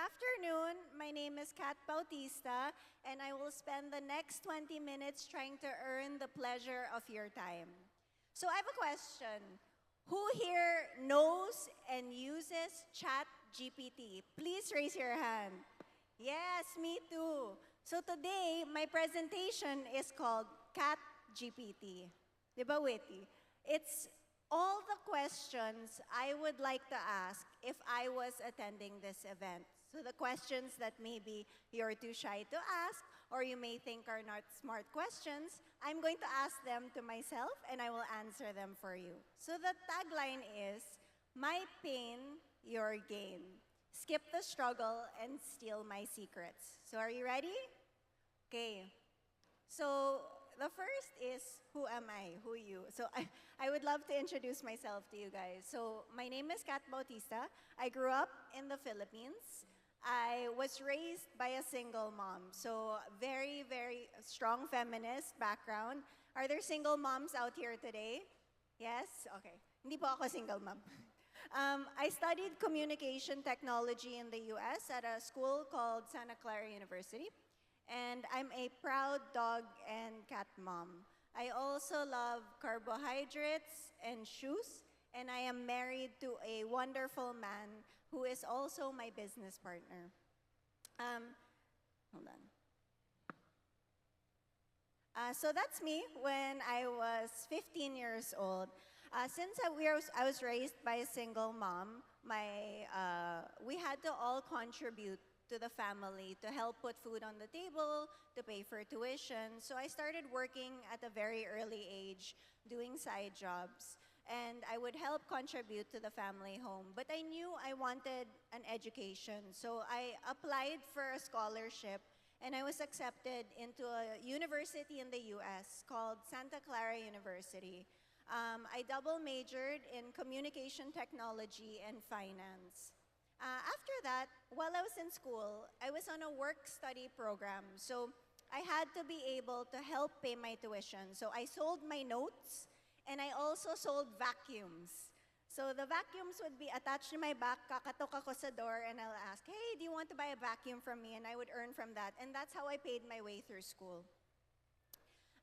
afternoon. My name is Kat Bautista, and I will spend the next 20 minutes trying to earn the pleasure of your time. So I have a question. Who here knows and uses Chat GPT? Please raise your hand. Yes, me too. So today, my presentation is called Cat GPT. Di ba, witty? It's all the questions I would like to ask if I was attending this event. So the questions that maybe you're too shy to ask or you may think are not smart questions, I'm going to ask them to myself and I will answer them for you. So the tagline is, my pain, your gain. Skip the struggle and steal my secrets. So are you ready? Okay. So the first is, who am I? Who you? So I would love to introduce myself to you guys. So my name is Kat Bautista. I grew up in the Philippines. I was raised by a single mom. So very, very strong feminist background. Are there single moms out here today? Yes? Okay. Hindi po ako single mom. I studied communication technology in the US at a school called Santa Clara University. And I'm a proud dog and cat mom. I also love carbohydrates and shoes, and I am married to a wonderful man who is also my business partner. Hold on. So that's me when I was 15 years old. Since I was raised by a single mom, we had to all contribute to the family to help put food on the table, to pay for tuition. So I started working at a very early age, doing side jobs, and I would help contribute to the family home. But I knew I wanted an education, so I applied for a scholarship, and I was accepted into a university in the US called Santa Clara University. I double majored in communication technology and finance. After that, while I was in school, I was on a work-study program. So I had to be able to help pay my tuition. So I sold my notes, and I also sold vacuums. So the vacuums would be attached to my back, kakatok ako sa door, and I'll ask, hey, do you want to buy a vacuum from me? And I would earn from that. And that's how I paid my way through school.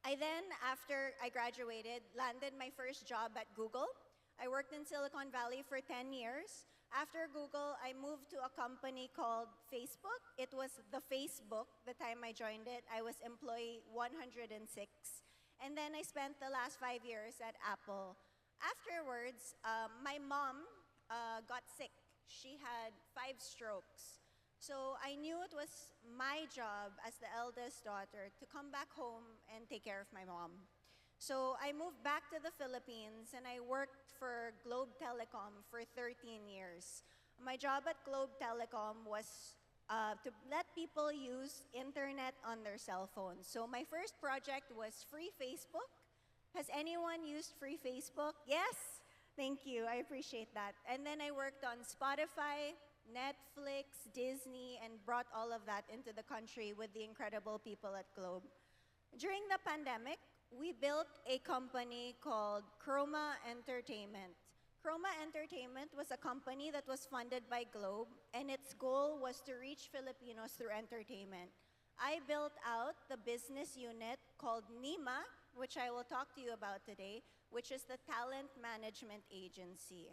I then, after I graduated, landed my first job at Google. I worked in Silicon Valley for 10 years. After Google, I moved to a company called Facebook. It was the Facebook the time I joined it. I was employee 106. And then I spent the last 5 years at Apple. Afterwards, my mom got sick. She had 5 strokes. So I knew it was my job as the eldest daughter to come back home and take care of my mom. So I moved back to the Philippines and I worked for Globe Telecom for 13 years. My job at Globe Telecom was to let people use internet on their cell phones. So my first project was free Facebook. Has anyone used free Facebook? Yes? Thank you, I appreciate that. And then I worked on Spotify, Netflix, Disney, and brought all of that into the country with the incredible people at Globe. During the pandemic, we built a company called Chroma Entertainment. Chroma Entertainment was a company that was funded by Globe, and its goal was to reach Filipinos through entertainment. I built out the business unit called NYMA, which I will talk to you about today, which is the Talent Management Agency.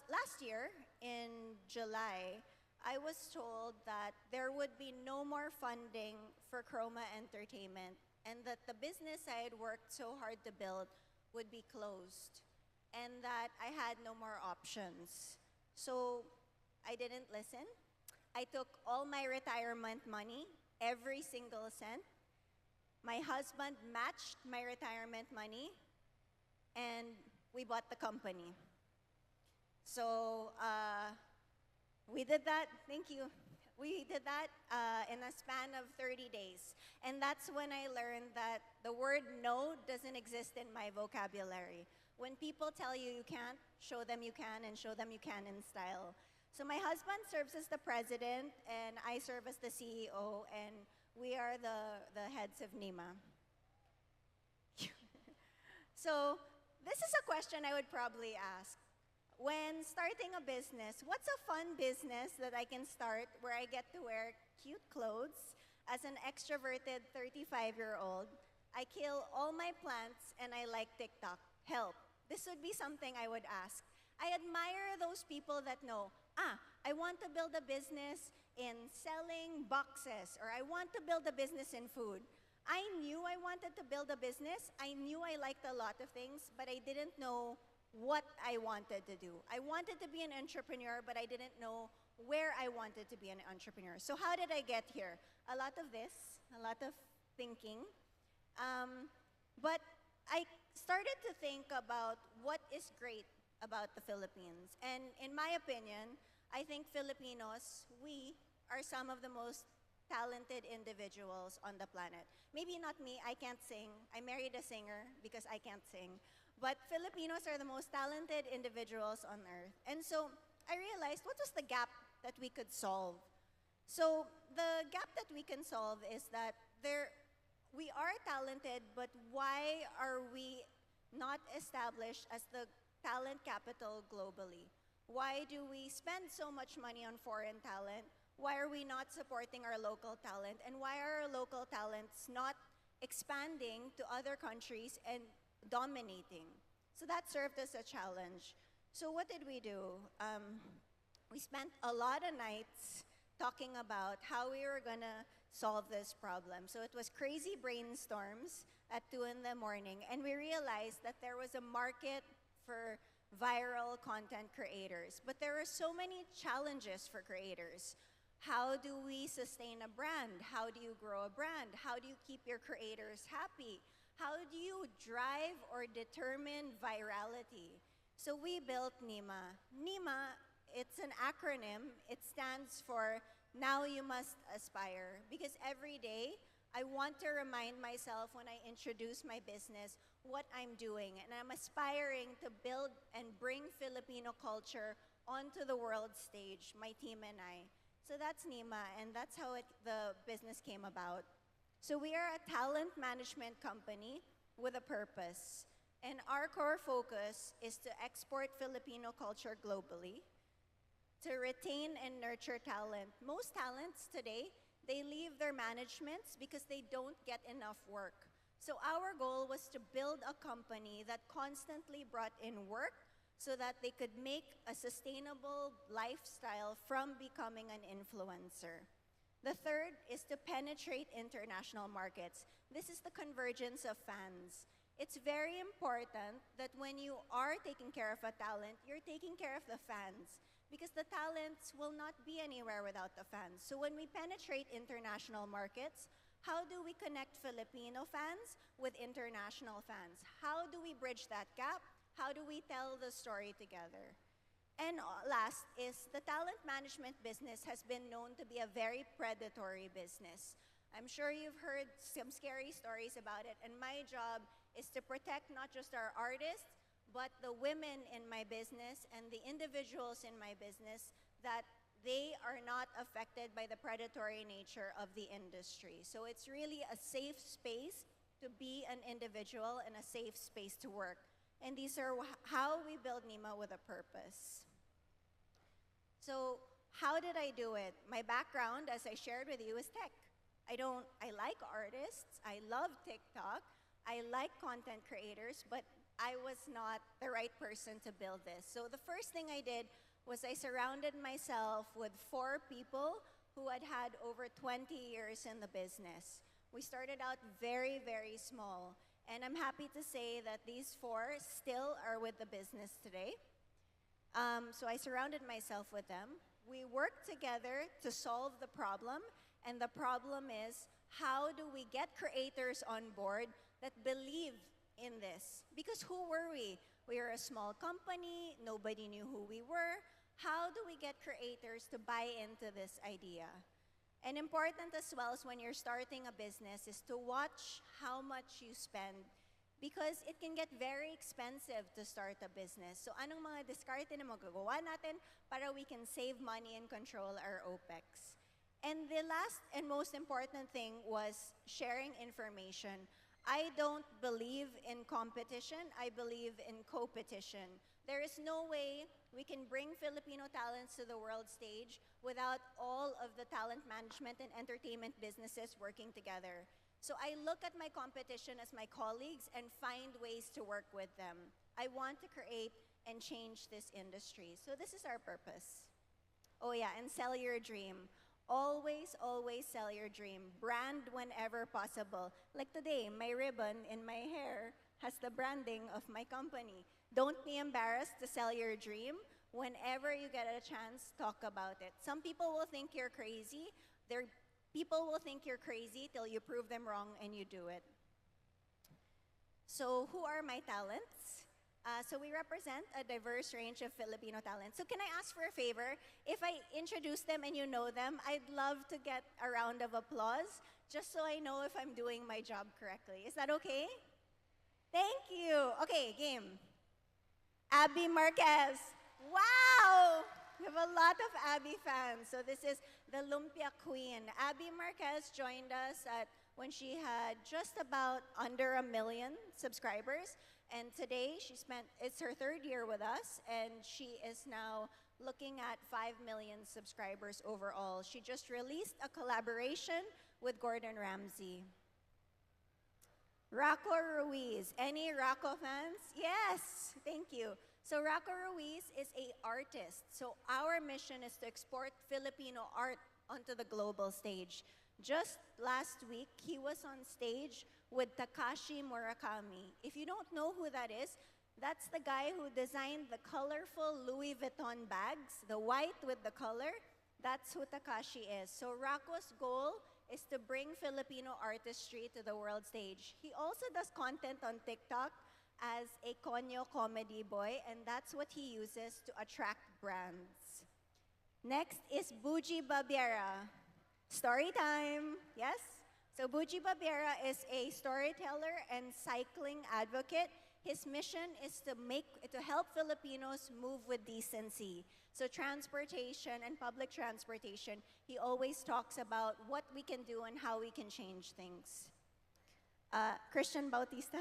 Last year, in July, I was told that there would be no more funding for Chroma Entertainment and that the business I had worked so hard to build would be closed and that I had no more options. So I didn't listen. I took all my retirement money, every single cent. My husband matched my retirement money and we bought the company. So we did that, thank you. We did that in a span of 30 days. And that's when I learned that the word no doesn't exist in my vocabulary. When people tell you you can't, show them you can and show them you can in style. So my husband serves as the president and I serve as the CEO and we are the heads of NYMA. So this is a question I would probably ask. when starting a business, what's a fun business that I can start where I get to wear cute clothes as an extroverted 35-year-old? I kill all my plants and I like TikTok. Help. This would be something I would ask. I admire those people that know, I want to build a business in selling boxes, or I want to build a business in food. I knew I wanted to build a business. I knew I liked a lot of things, but I didn't know what I wanted to do. I wanted to be an entrepreneur, but I didn't know where I wanted to be an entrepreneur. So how did I get here? A lot of this, a lot of thinking. But I started to think about what is great about the Philippines. And in my opinion, I think Filipinos, we are some of the most talented individuals on the planet. Maybe not me, I can't sing. I married a singer because I can't sing. But Filipinos are the most talented individuals on earth. And so I realized, what was the gap that we could solve? So the gap that we can solve is that we are talented, but why are we not established as the talent capital globally? Why do we spend so much money on foreign talent? Why are we not supporting our local talent? And why are our local talents not expanding to other countries and dominating? So that served as a challenge. So what did we do? We spent a lot of nights talking about how we were gonna solve this problem. So it was crazy brainstorms at 2 in the morning, and we realized that there was a market for viral content creators. But there are so many challenges for creators. How do we sustain a brand? How do you grow a brand? How do you keep your creators happy? How do you drive or determine virality? So we built NYMA. NYMA, it's an acronym. It stands for Now You Must Aspire. Because every day, I want to remind myself when I introduce my business what I'm doing. And I'm aspiring to build and bring Filipino culture onto the world stage, my team and I. So that's NYMA, and that's how the business came about. So we are a talent management company with a purpose. And our core focus is to export Filipino culture globally, to retain and nurture talent. Most talents today, they leave their managements because they don't get enough work. So our goal was to build a company that constantly brought in work so that they could make a sustainable lifestyle from becoming an influencer. The third is to penetrate international markets. This is the convergence of fans. It's very important that when you are taking care of a talent, you're taking care of the fans, because the talents will not be anywhere without the fans. So when we penetrate international markets, how do we connect Filipino fans with international fans? How do we bridge that gap? How do we tell the story together? And last is the talent management business has been known to be a very predatory business. I'm sure you've heard some scary stories about it, and my job is to protect not just our artists, but the women in my business and the individuals in my business, that they are not affected by the predatory nature of the industry. So it's really a safe space to be an individual and a safe space to work. And these are how we build NYMA with a purpose. So how did I do it? My background, as I shared with you, is tech. I like artists, I love TikTok, I like content creators, but I was not the right person to build this. So the first thing I did was I surrounded myself with 4 people who had had over 20 years in the business. We started out very, very small. And I'm happy to say that these 4 still are with the business today. So I surrounded myself with them. We worked together to solve the problem. And the problem is, how do we get creators on board that believe in this? Because who were we? We were a small company. Nobody knew who we were. How do we get creators to buy into this idea? And important as well as when you're starting a business is to watch how much you spend, because it can get very expensive to start a business. So anong mga diskarte na magagawa natin para we can save money and control our OPEX? And the last and most important thing was sharing information. I don't believe in competition, I believe in co-petition. There is no way we can bring Filipino talents to the world stage without all of the talent management and entertainment businesses working together. So I look at my competition as my colleagues and find ways to work with them. I want to create and change this industry. So this is our purpose. Oh yeah, and sell your dream. Always, always sell your dream. Brand whenever possible. Like today, my ribbon in my hair has the branding of my company. Don't be embarrassed to sell your dream. Whenever you get a chance, talk about it. Some people will think you're crazy. People will think you're crazy till you prove them wrong and you do it. So who are my talents? So we represent a diverse range of Filipino talents. So can I ask for a favor? If I introduce them and you know them, I'd love to get a round of applause just so I know if I'm doing my job correctly. Is that okay? Thank you. Okay, game. Abby Marquez. Wow! We have a lot of Abby fans. So this is the Lumpia Queen. Abby Marquez joined us when she had just about under 1 million subscribers. And today, it's her 3rd year with us, and she is now looking at 5 million subscribers overall. She just released a collaboration with Gordon Ramsay. Rocco Ruiz. Any Rocco fans? Yes, thank you. So Rocco Ruiz is an artist. So our mission is to export Filipino art onto the global stage. Just last week, he was on stage with Takashi Murakami. If you don't know who that is, that's the guy who designed the colorful Louis Vuitton bags, the white with the color. That's who Takashi is. So Rocco's goal is to bring Filipino artistry to the world stage. He also does content on TikTok as a konyo comedy boy, and that's what he uses to attract brands. Next is Buji Babiera. Story time, yes? So Buji Babiera is a storyteller and cycling advocate. His mission is to help Filipinos move with decency. So transportation and public transportation, he always talks about what we can do and how we can change things. Christian Bautista.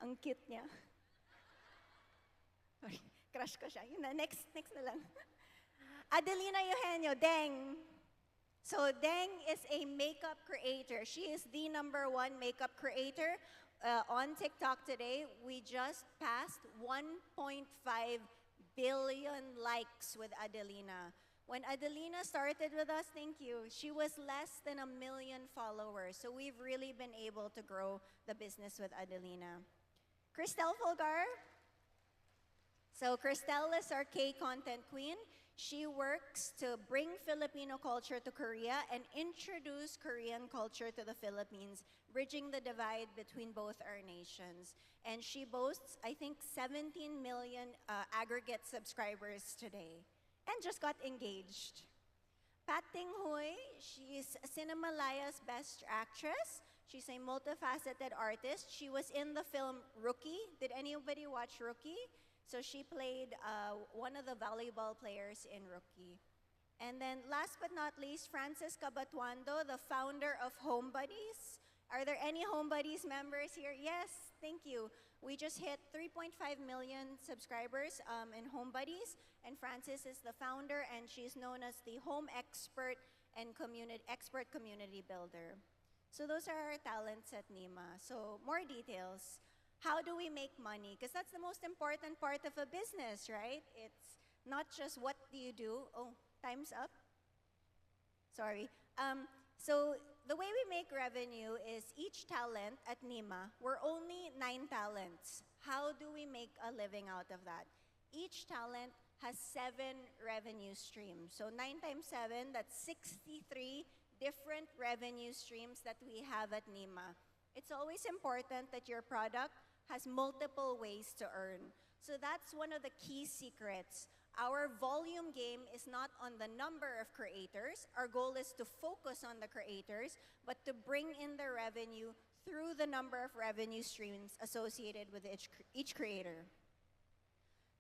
Ang cute niya. Crush ko siya. Yun na, next na lang. Adelina Eugenio, Deng. So Deng is a makeup creator. She is the #1 makeup creator on TikTok today. We just passed 1.5 billion likes with Adelina. When Adelina started with us, thank you, she was less than 1 million followers. So we've really been able to grow the business with Adelina. Cristel Fulgar. So Cristel is our K-content queen. She works to bring Filipino culture to Korea and introduce Korean culture to the Philippines, bridging the divide between both our nations. And she boasts, I think, 17 million aggregate subscribers today and just got engaged. Pat Ting Huy, she's Cinemalaya's Best Actress. She's a multifaceted artist. She was in the film Rookie. Did anybody watch Rookie? So she played one of the volleyball players in Rookie. And then last but not least, Francis Cabatuando, the founder of Home Buddies. Are there any Home Buddies members here? Yes, thank you. We just hit 3.5 million subscribers in Home Buddies, and Francis is the founder, and she's known as the home expert and expert community builder. So those are our talents at NYMA. So more details. How do we make money? Because that's the most important part of a business, right? It's not just what do you do. Oh, time's up. Sorry. So the way we make revenue is each talent at NYMA, we're only 9 talents. How do we make a living out of that? Each talent has 7 revenue streams. So 9 times 7, that's 63 different revenue streams that we have at NYMA. It's always important that your product has multiple ways to earn. So that's one of the key secrets. Our volume game is not on the number of creators. Our goal is to focus on the creators, but to bring in the revenue through the number of revenue streams associated with each creator.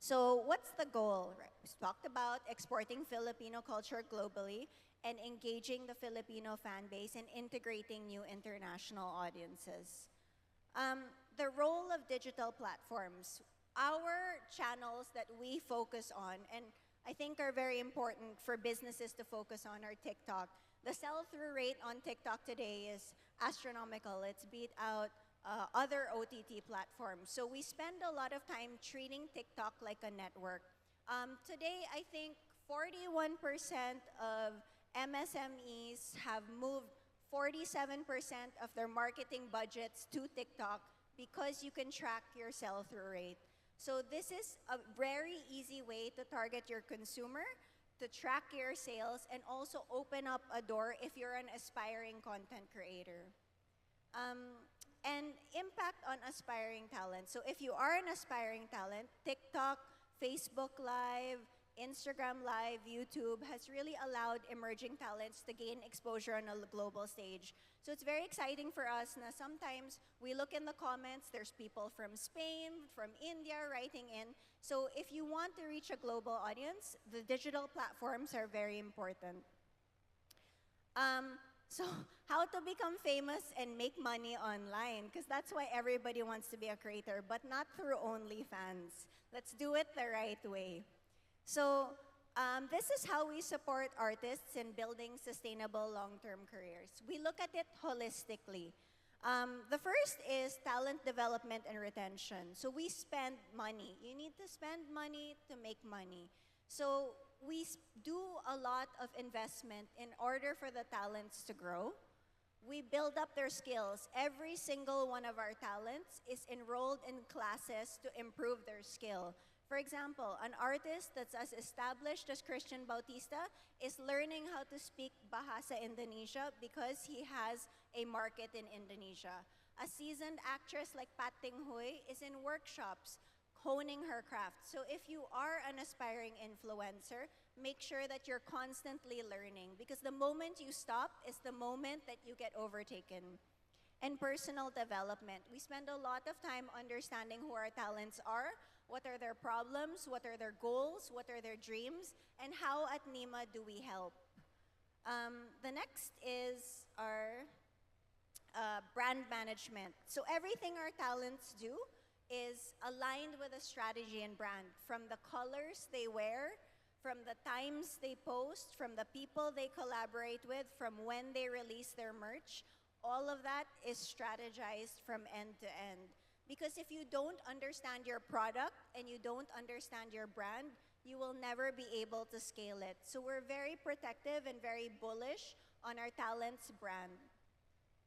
So what's the goal? Right. We talked about exporting Filipino culture globally and engaging the Filipino fan base and integrating new international audiences. The role of digital platforms. Our channels that we focus on, and I think are very important for businesses to focus on, are TikTok. The sell-through rate on TikTok today is astronomical. It's beat out other OTT platforms. So we spend a lot of time treating TikTok like a network. Today, I think 41% of MSMEs have moved 47% of their marketing budgets to TikTok because you can track your sell-through rate. So this is a very easy way to target your consumer, to track your sales, and also open up a door if you're an aspiring content creator. And impact on aspiring talent. So if you are an aspiring talent, TikTok, Facebook Live, Instagram Live, YouTube has really allowed emerging talents to gain exposure on a global stage. So it's very exciting for us na sometimes we look in the comments, there's people from Spain, from India writing in. So if you want to reach a global audience, the digital platforms are very important. So how to become famous and make money online, because that's why everybody wants to be a creator, but not through OnlyFans. Let's do it the right way. So this is how we support artists in building sustainable long-term careers. We look at it holistically. The first is talent development and retention. So we spend money. You need to spend money to make money. So we do a lot of investment in order for the talents to grow. We build up their skills. Every single one of our talents is enrolled in classes to improve their skill. For example, an artist that's as established as Christian Bautista is learning how to speak Bahasa Indonesia because he has a market in Indonesia. A seasoned actress like Pat Ting Huy is in workshops honing her craft. So if you are an aspiring influencer, make sure that you're constantly learning, because the moment you stop is the moment that you get overtaken. And personal development. We spend a lot of time understanding who our talents are, what are their problems, what are their goals, what are their dreams, and how at NYMA do we help. The next is our brand management. So everything our talents do is aligned with a strategy and brand. From the colors they wear, from the times they post, from the people they collaborate with, from when they release their merch, all of that is strategized from end to end. Because if you don't understand your product and you don't understand your brand, you will never be able to scale it. So we're very protective and very bullish on our talent's brand.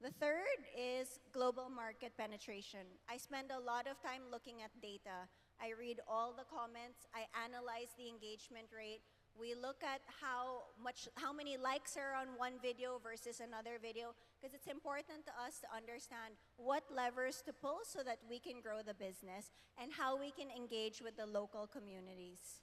The third is global market penetration. I spend a lot of time looking at data. I read all the comments, I analyze the engagement rate. We look at how many likes are on one video versus another video, because it's important to us to understand what levers to pull so that we can grow the business and how we can engage with the local communities.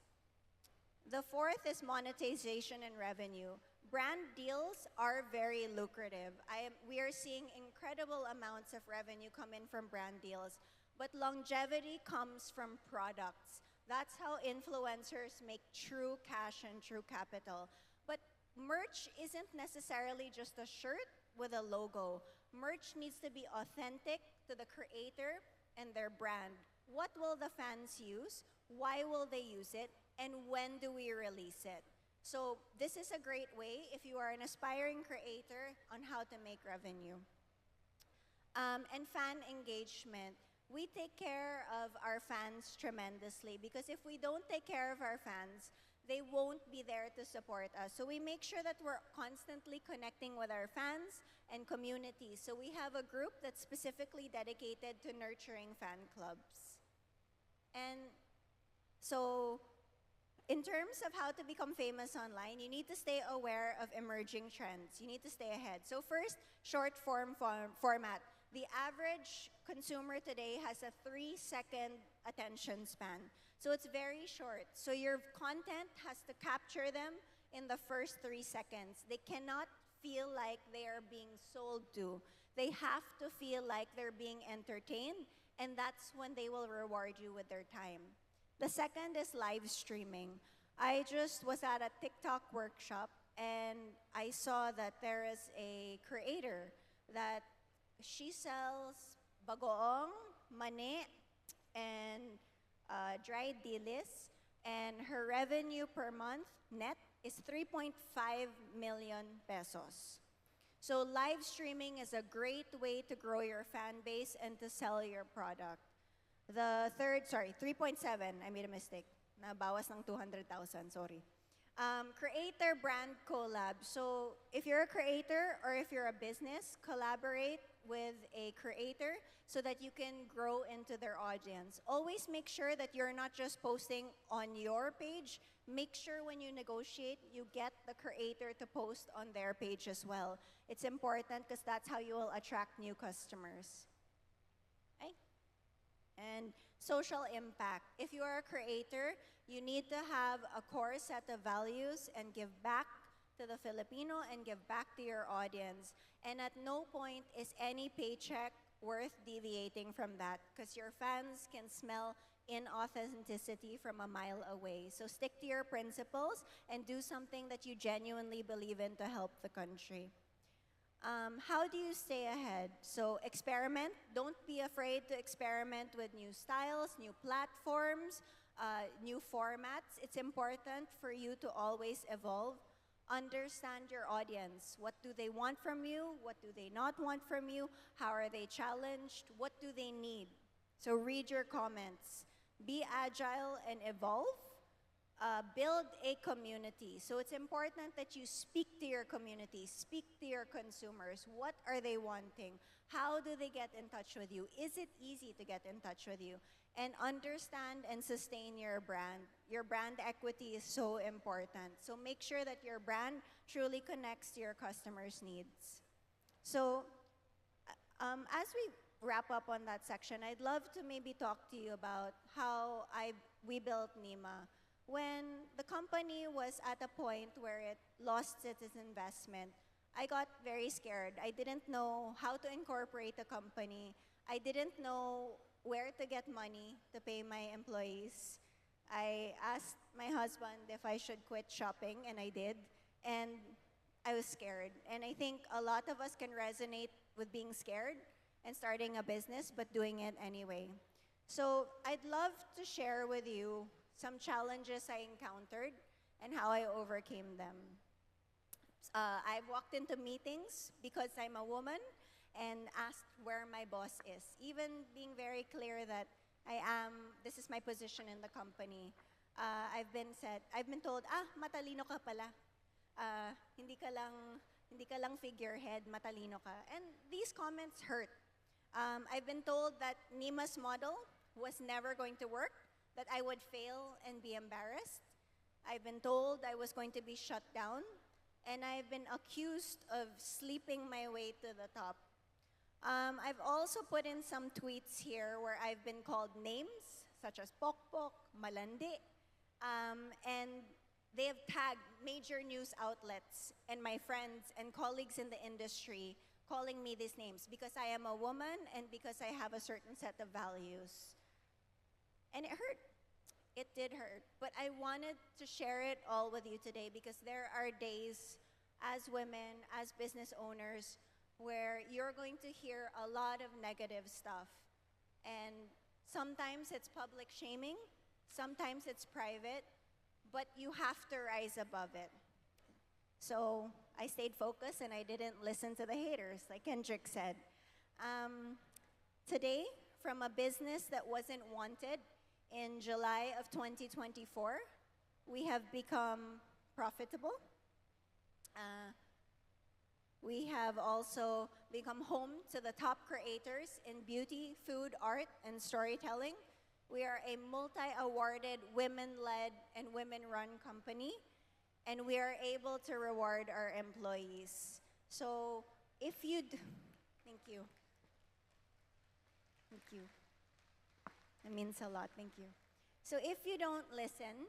The fourth is monetization and revenue. Brand deals are very lucrative. We are seeing incredible amounts of revenue come in from brand deals, but longevity comes from products. That's how influencers make true cash and true capital. But merch isn't necessarily just a shirt with a logo. Merch needs to be authentic to the creator and their brand. What will the fans use? Why will they use it? And when do we release it? So this is a great way if you are an aspiring creator on how to make revenue. And fan engagement. We take care of our fans tremendously, because if we don't take care of our fans, they won't be there to support us. So we make sure that we're constantly connecting with our fans and communities. So we have a group that's specifically dedicated to nurturing fan clubs. And so in terms of how to become famous online, you need to stay aware of emerging trends. You need to stay ahead. So first, short form format. The average consumer today has a 3-second attention span. So it's very short. So your content has to capture them in the first 3 seconds. They cannot feel like they are being sold to. They have to feel like they're being entertained, and that's when they will reward you with their time. The second is live streaming. I just was at a TikTok workshop, and I saw that there is a creator that she sells bagoong, mani, and dried dilis. And her revenue per month net is 3.5 million pesos. So live streaming is a great way to grow your fan base and to sell your product. The third, sorry, 3.7, I made a mistake. Nabawas ng 200,000, sorry. Creator brand collab. So if you're a creator or if you're a business, collaborate with a creator so that you can grow into their audience. Always make sure that you're not just posting on your page. Make sure when you negotiate, you get the creator to post on their page as well. It's important because that's how you will attract new customers. Okay? And social impact. If you are a creator, you need to have a core set of values and give back to the Filipino and give back to your audience. And at no point is any paycheck worth deviating from that because your fans can smell inauthenticity from a mile away. So stick to your principles and do something that you genuinely believe in to help the country. How do you stay ahead? So experiment. Don't be afraid to experiment with new styles, new platforms, new formats. It's important for you to always evolve. Understand your audience. What do they want from you? What do they not want from you? How are they challenged? What do they need? So read your comments. Be agile and evolve. Build a community. So it's important that you speak to your community, speak to your consumers. What are they wanting? How do they get in touch with you? Is it easy to get in touch with you? And understand and sustain your brand. Your brand equity is so important. So make sure that your brand truly connects to your customers' needs. So as we wrap up on that section, I'd love to maybe talk to you about how we built NYMA. When the company was at a point where it lost its investment, I got very scared. I didn't know how to incorporate a company. I didn't know where to get money to pay my employees. I asked my husband if I should quit shopping, and I did. And I was scared. And I think a lot of us can resonate with being scared and starting a business, but doing it anyway. So I'd love to share with you some challenges I encountered and how I overcame them. I've walked into meetings because I'm a woman and asked where my boss is, even being very clear that this is my position in the company. I've been told, matalino ka pala. Hindi ka lang figurehead, matalino ka. And these comments hurt. I've been told that NYMA's model was never going to work, that I would fail and be embarrassed. I've been told I was going to be shut down, and I've been accused of sleeping my way to the top. I've also put in some tweets here where I've been called names, such as Pokpok, Malandi, and they have tagged major news outlets and my friends and colleagues in the industry calling me these names because I am a woman and because I have a certain set of values. And it hurt. It did hurt. But I wanted to share it all with you today because there are days as women, as business owners, where you're going to hear a lot of negative stuff. And sometimes it's public shaming, sometimes it's private, but you have to rise above it. So I stayed focused and I didn't listen to the haters, like Kendrick said. Today, from a business that wasn't wanted, in July of 2024, we have become profitable. We have also become home to the top creators in beauty, food, art, and storytelling. We are a multi-awarded, women-led, and women-run company, and we are able to reward our employees. So if you thank you. Thank you. It means a lot, thank you. So if you don't listen,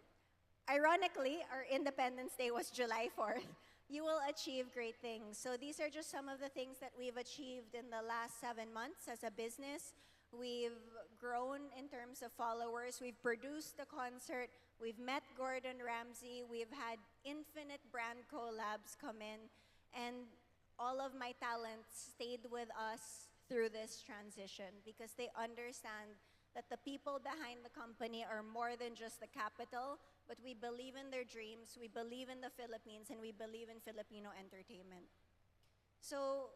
ironically, our Independence Day was July 4th. You will achieve great things. So these are just some of the things that we've achieved in the last 7 months as a business. We've grown in terms of followers. We've produced a concert. We've met Gordon Ramsay. We've had infinite brand collabs come in. And all of my talents stayed with us through this transition because they understand that the people behind the company are more than just the capital, but we believe in their dreams, we believe in the Philippines, and we believe in Filipino entertainment. So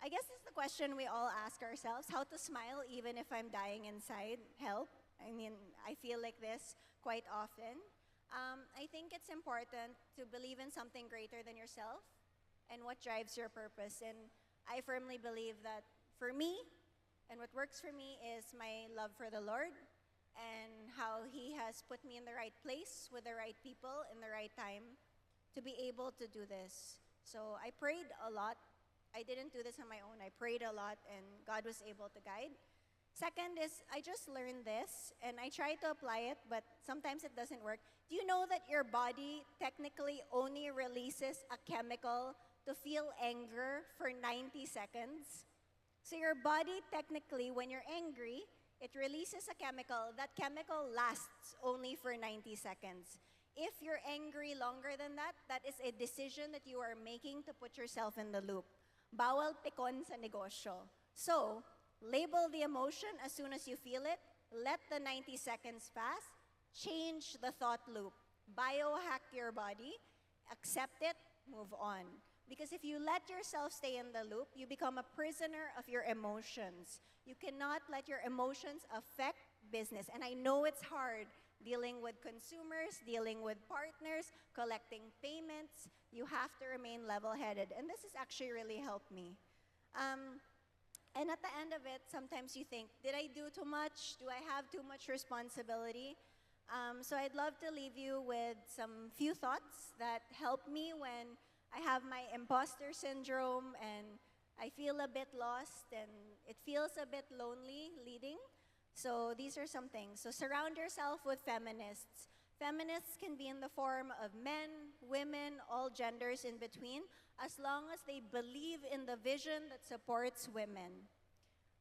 I guess this is the question we all ask ourselves, how to smile even if I'm dying inside, help. I mean, I feel like this quite often. I think it's important to believe in something greater than yourself and what drives your purpose. And I firmly believe that for me, and what works for me is my love for the Lord and how He has put me in the right place with the right people in the right time to be able to do this. So I prayed a lot. I didn't do this on my own. I prayed a lot and God was able to guide. Second is I just learned this and I try to apply it, but sometimes it doesn't work. Do you know that your body technically only releases a chemical to feel anger for 90 seconds? So your body technically, when you're angry, it releases a chemical. That chemical lasts only for 90 seconds. If you're angry longer than that, that is a decision that you are making to put yourself in the loop. Bawal pikon sa negosyo. So, label the emotion as soon as you feel it. Let the 90 seconds pass. Change the thought loop. Biohack your body. Accept it. Move on. Because if you let yourself stay in the loop, you become a prisoner of your emotions. You cannot let your emotions affect business. And I know it's hard dealing with consumers, dealing with partners, collecting payments. You have to remain level-headed. And this has actually really helped me. And at the end of it, sometimes you think, did I do too much? Do I have too much responsibility? So I'd love to leave you with some few thoughts that help me when I have my imposter syndrome and I feel a bit lost and it feels a bit lonely leading. So these are some things. So surround yourself with feminists. Feminists can be in the form of men, women, all genders in between, as long as they believe in the vision that supports women.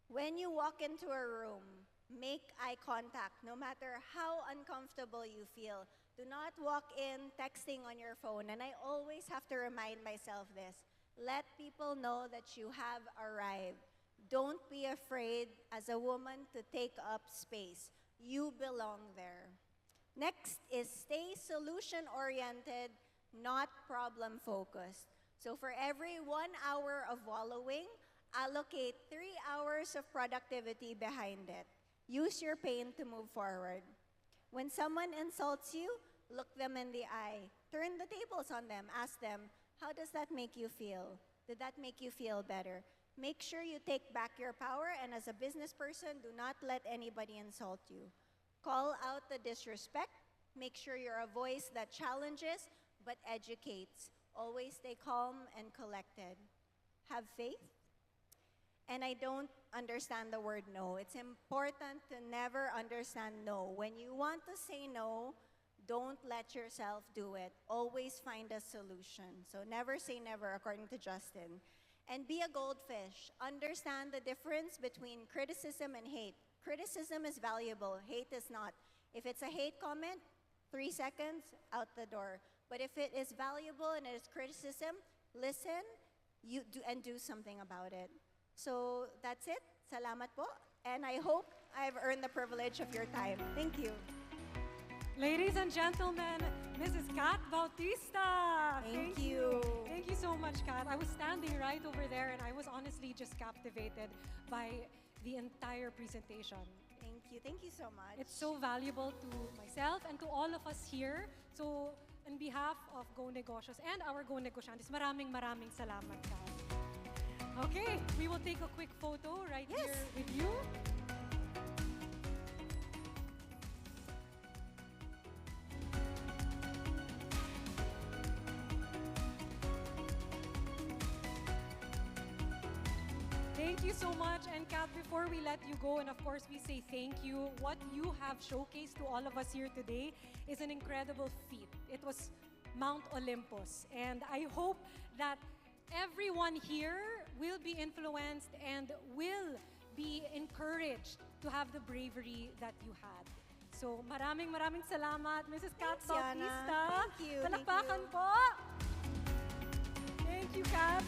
When you walk into a room, make eye contact, no matter how uncomfortable you feel. Do not walk in texting on your phone. And I always have to remind myself this. Let people know that you have arrived. Don't be afraid as a woman to take up space. You belong there. Next is stay solution-oriented, not problem-focused. So for every 1 hour of wallowing, allocate 3 hours of productivity behind it. Use your pain to move forward. When someone insults you, look them in the eye. Turn the tables on them. Ask them, how does that make you feel? Did that make you feel better? Make sure you take back your power, and as a business person, do not let anybody insult you. Call out the disrespect. Make sure you're a voice that challenges but educates. Always stay calm and collected. Have faith. And I don't understand the word no. It's important to never understand no. When you want to say no, don't let yourself do it. Always find a solution. So never say never, according to Justin. And be a goldfish. Understand the difference between criticism and hate. Criticism is valuable. Hate is not. If it's a hate comment, 3 seconds, out the door. But if it is valuable and it is criticism, listen and do something about it. So that's it. Salamat po. And I hope I've earned the privilege of your time. Thank you. Ladies and gentlemen, Mrs. Kat Bautista. Thank you. Thank you so much, Kat. I was standing right over there and I was honestly just captivated by the entire presentation. Thank you. Thank you so much. It's so valuable to myself and to all of us here. So, on behalf of Go Negosyos and our Go Negosyantes, maraming salamat, Kat. Okay, we will take a quick photo right here with you. Thank you so much. And Kat, before we let you go, and of course we say thank you, what you have showcased to all of us here today is an incredible feat. It was Mount Olympus. And I hope that everyone here will be influenced and will be encouraged to have the bravery that you had. So maraming salamat, Mrs. Kat Bautista. Thank you. Palakpakan po. Thank you, Kat.